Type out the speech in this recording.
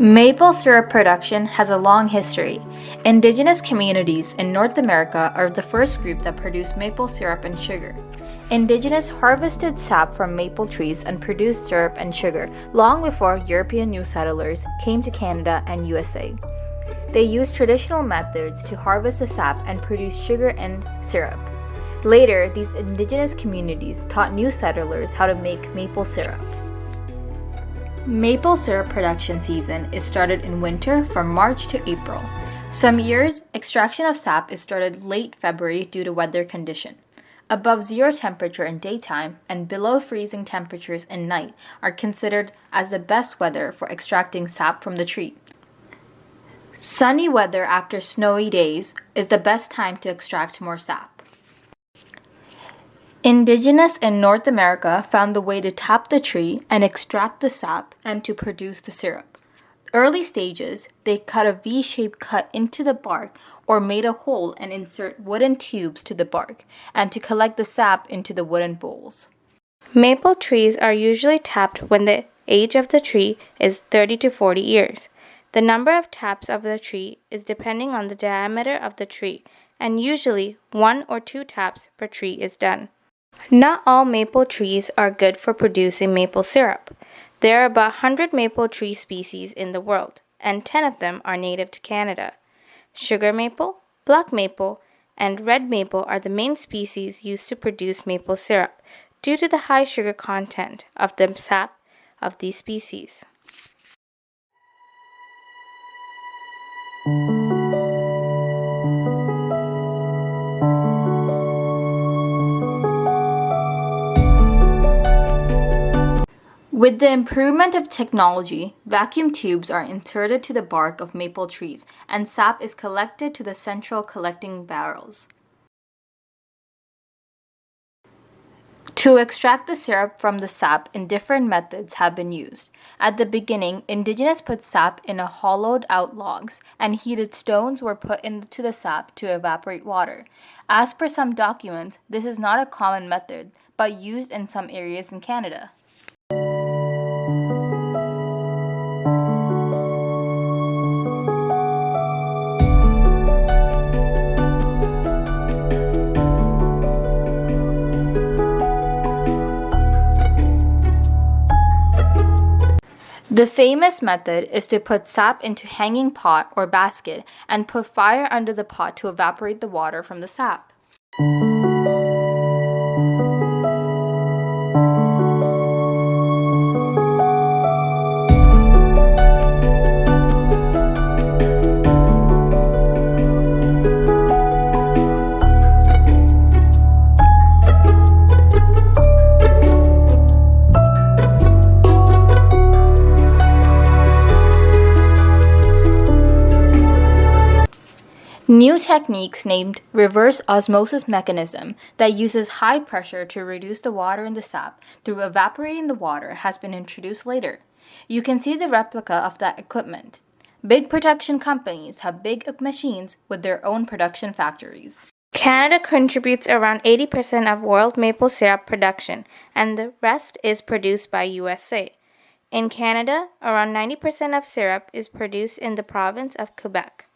Maple syrup production has a long history. Indigenous communities in North America are the first group that produced maple syrup and sugar. Indigenous harvested sap from maple trees and produced syrup and sugar long before European new settlers came to Canada and USA. They used traditional methods to harvest the sap and produce sugar and syrup. Later, these indigenous communities taught new settlers how to make maple syrup. Maple syrup production season is started in winter from March to April. Some years, extraction of sap is started late February due to weather condition. Above zero temperature in daytime and below freezing temperatures in night are considered as the best weather for extracting sap from the tree. Sunny weather after snowy days is the best time to extract more sap. Indigenous in North America found the way to tap the tree and extract the sap and to produce the syrup. Early stages, they cut a V-shaped cut into the bark or made a hole and insert wooden tubes to the bark and to collect the sap into the wooden bowls. Maple trees are usually tapped when the age of the tree is 30 to 40 years. The number of taps of the tree is depending on the diameter of the tree, and usually 1 or 2 taps per tree is done. Not all maple trees are good for producing maple syrup. There are about 100 maple tree species in the world, and 10 of them are native to Canada. Sugar maple, black maple, and red maple are the main species used to produce maple syrup due to the high sugar content of the sap of these species. With the improvement of technology, vacuum tubes are inserted to the bark of maple trees and sap is collected to the central collecting barrels. To extract the syrup from the sap in different methods have been used. At the beginning, Indigenous put sap in a hollowed out logs and heated stones were put into the sap to evaporate water. As per some documents, this is not a common method, but used in some areas in Canada. The famous method is to put sap into hanging pot or basket and put fire under the pot to evaporate the water from the sap. New techniques named reverse osmosis mechanism that uses high pressure to reduce the water in the sap through evaporating the water has been introduced later. You can see the replica of that equipment. Big production companies have big machines with their own production factories. Canada contributes around 80% of world maple syrup production, and the rest is produced by USA. In Canada, around 90% of syrup is produced in the province of Quebec.